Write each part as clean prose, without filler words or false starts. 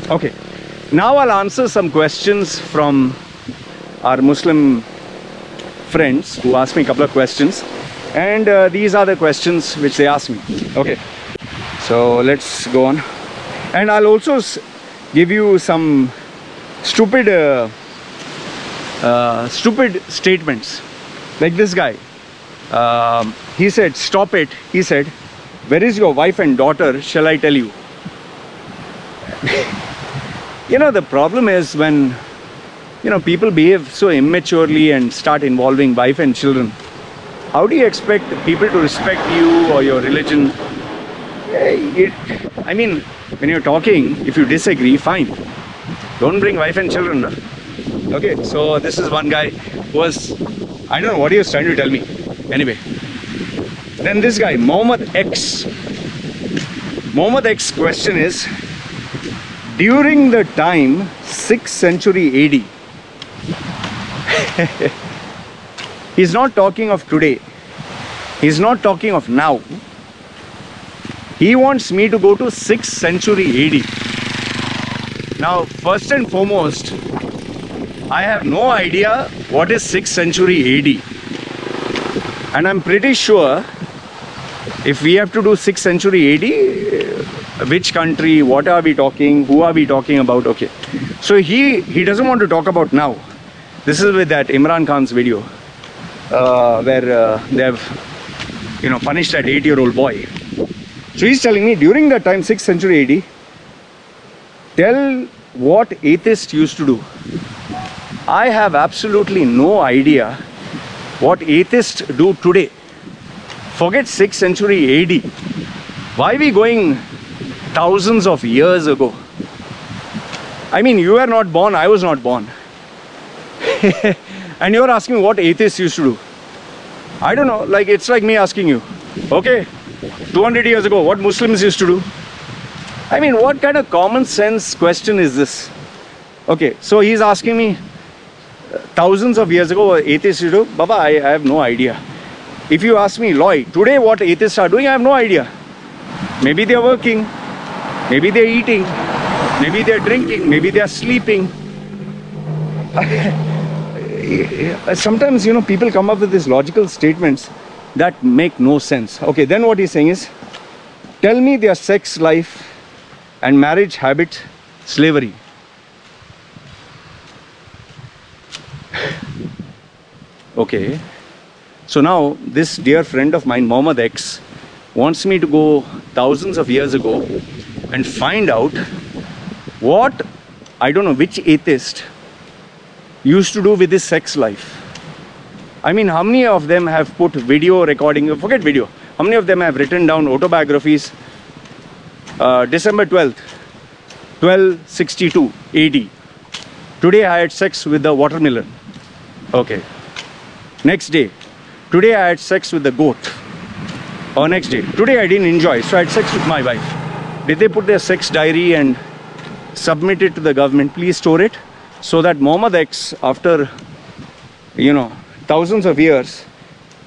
Okay, now I'll answer some questions from our Muslim friends who asked me a couple of questions, and these are the questions which they asked me. Okay, so let's go on, and I'll also give you some stupid statements. Like this guy, he said, "Stop it," he said, "where is your wife and daughter, shall I tell you?" You know, the problem is when, you know, people behave so immaturely and start involving wife and children. How do you expect people to respect you or your religion? I mean, when you're talking, if you disagree, fine. Don't bring wife and children. Okay, so this is one guy who was, I don't know what he was trying to tell me. Anyway, then this guy, Muhammad X. Muhammad X question is, during the time 6th century AD, he's not talking of today, he's not talking of now, he wants me to go to 6th century AD. Now, first and foremost, I have no idea what is 6th century AD, and I'm pretty sure if we have to do 6th century AD, which country, what are we talking, who are we talking about? Okay, so he doesn't want to talk about now. This is with that Imran Khan's video where they have, you know, punished that 8-year-old boy. So he's telling me during that time, 6th century AD, tell what atheists used to do. I have absolutely no idea what atheists do today. Forget 6th century AD. Why are we going thousands of years ago? I mean, you were not born, I was not born. And you're asking what atheists used to do. I don't know, like it's like me asking you, okay, 200 years ago, what Muslims used to do? I mean, what kind of common sense question is this? Okay, so he's asking me thousands of years ago what atheists used to do. Baba, I have no idea. If you ask me, Lloyd, today what atheists are doing, I have no idea. Maybe they're working, maybe they're eating, maybe they're drinking, maybe they're sleeping. Sometimes, you know, people come up with these logical statements that make no sense. Okay, then what he's saying is, tell me their sex life and marriage habit, slavery. Okay, so now this dear friend of mine, Muhammad X, wants me to go thousands of years ago and find out what, I don't know which atheist used to do with his sex life. I mean, how many of them have put video recording, forget video, how many of them have written down autobiographies? December 12th, 1262 AD. Today I had sex with the watermelon. Okay. Next day, today I had sex with the goat. Or next day, today I didn't enjoy, so I had sex with my wife. Did they put their sex diary and submit it to the government? Please store it, so that Muhammad X, after, you know, thousands of years,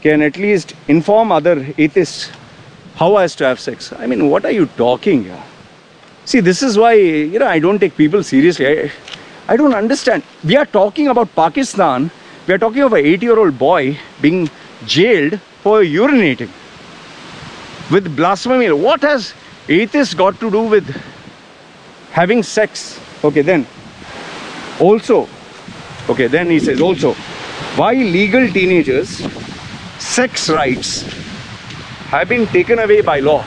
can at least inform other atheists how as to have sex. I mean, what are you talking here? See, this is why, you know, I don't take people seriously. I don't understand. We are talking about Pakistan. We are talking of an 8-year-old boy being jailed for urinating with blasphemy. What has atheists got to do with having sex? Okay, then also, okay, then he says also, why legal teenagers' sex rights have been taken away by law.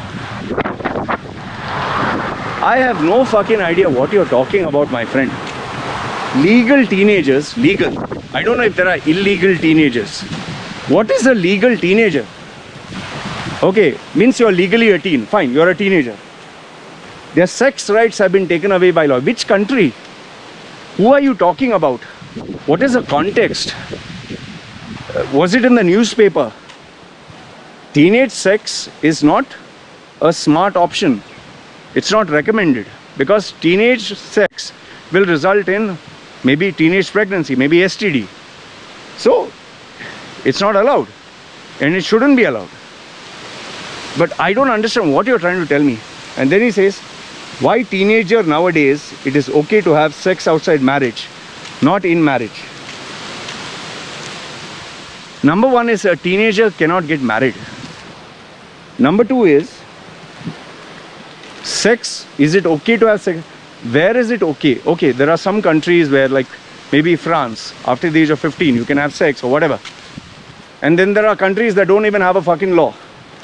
I have no fucking idea what you're talking about, my friend. Legal teenagers, legal. I don't know if there are illegal teenagers. What is a legal teenager? Okay, means you're legally a teen. Fine, you're a teenager. Their sex rights have been taken away by law. Which country? Who are you talking about? What is the context? Was it in the newspaper? Teenage sex is not a smart option. It's not recommended, because teenage sex will result in maybe teenage pregnancy, maybe STD. So it's not allowed, and it shouldn't be allowed. But I don't understand what you're trying to tell me. And then he says, Why teenager nowadays, it is okay to have sex outside marriage, not in marriage. Number one is a teenager cannot get married. Number two is, sex, is it okay to have sex? Where is it okay? Okay, there are some countries where, like maybe France, after the age of 15 you can have sex or whatever. And then there are countries that don't even have a fucking law.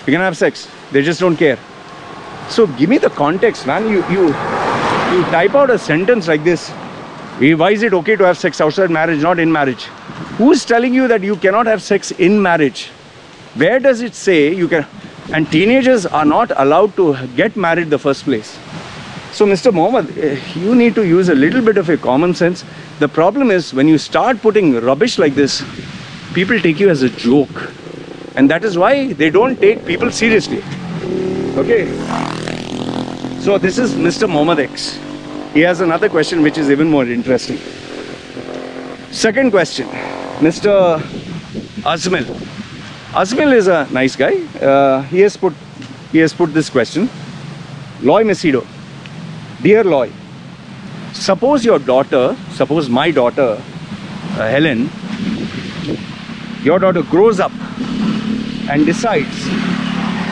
You can have sex, they just don't care. So give me the context, man. You type out a sentence like this. Why is it okay to have sex outside marriage, not in marriage? Who is telling you that you cannot have sex in marriage? Where does it say you can? And teenagers are not allowed to get married in the first place. So Mr. Mohammed, you need to use a little bit of a common sense. The problem is when you start putting rubbish like this, people take you as a joke. And that is why they don't take people seriously. Okay. So this is Mr. Mohammed X. He has another question which is even more interesting. Second question, Mr. Azmil. Azmil is a nice guy. He has put this question. Loy Mesido. Dear Loy, suppose my daughter, Helen, your daughter grows up and decides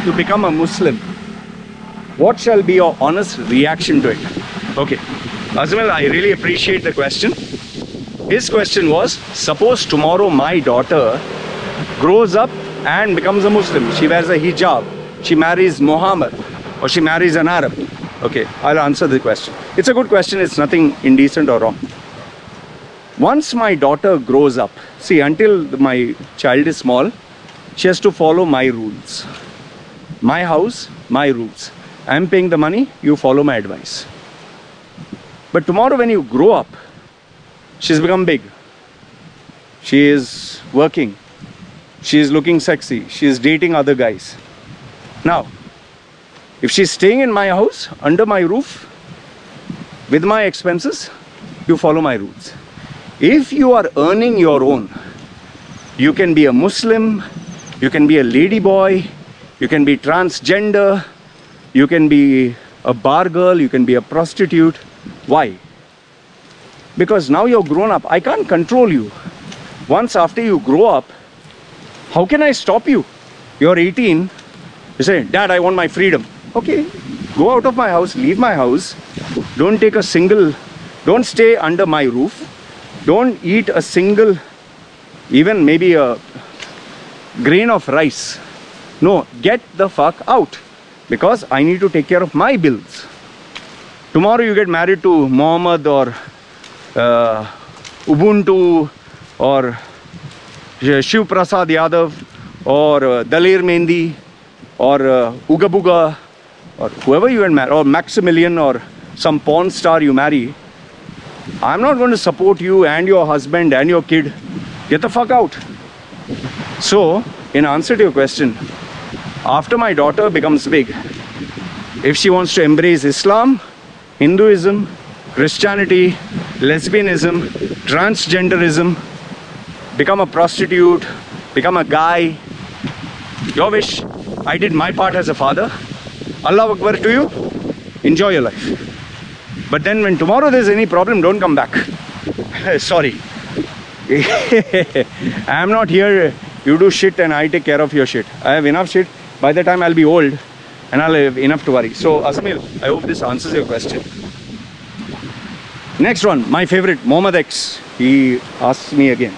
to become a Muslim. What shall be your honest reaction to it? Okay, Azmil, I really appreciate the question. His question was, suppose tomorrow my daughter grows up and becomes a Muslim. She wears a hijab, she marries Muhammad, or she marries an Arab. Okay, I'll answer the question. It's a good question, it's nothing indecent or wrong. Once my daughter grows up, see, until my child is small, she has to follow my rules. My house, my rules. I'm paying the money, you follow my advice. But tomorrow when you grow up, she's become big. She is working. She is looking sexy. She is dating other guys. Now, if she's staying in my house, under my roof, with my expenses, you follow my rules. If you are earning your own, you can be a Muslim, you can be a lady boy, you can be transgender, you can be a bar girl, you can be a prostitute. Why? Because now you're grown up. I can't control you. Once after you grow up, how can I stop you? You're 18, you say, Dad, I want my freedom. Okay, go out of my house, leave my house. Don't stay under my roof. Don't eat a single, even maybe a grain of rice. No, get the fuck out. Because I need to take care of my bills. Tomorrow you get married to Muhammad or Ubuntu or Shiv Prasad Yadav or Dalir Mendi or Uga Buga or whoever you marry, or Maximilian or some porn star you marry. I'm not going to support you and your husband and your kid. Get the fuck out. So, in answer to your question, after my daughter becomes big, if she wants to embrace Islam, Hinduism, Christianity, lesbianism, transgenderism, become a prostitute, become a guy, your wish. I did my part as a father. Allah Akbar to you. Enjoy your life. But then when tomorrow there's any problem, don't come back. Sorry. I'm not here. You do shit and I take care of your shit. I have enough shit. By the time I'll be old and I'll have enough to worry. So Azmil, I hope this answers your question. Next one, my favorite, Mohammed X. He asks me again.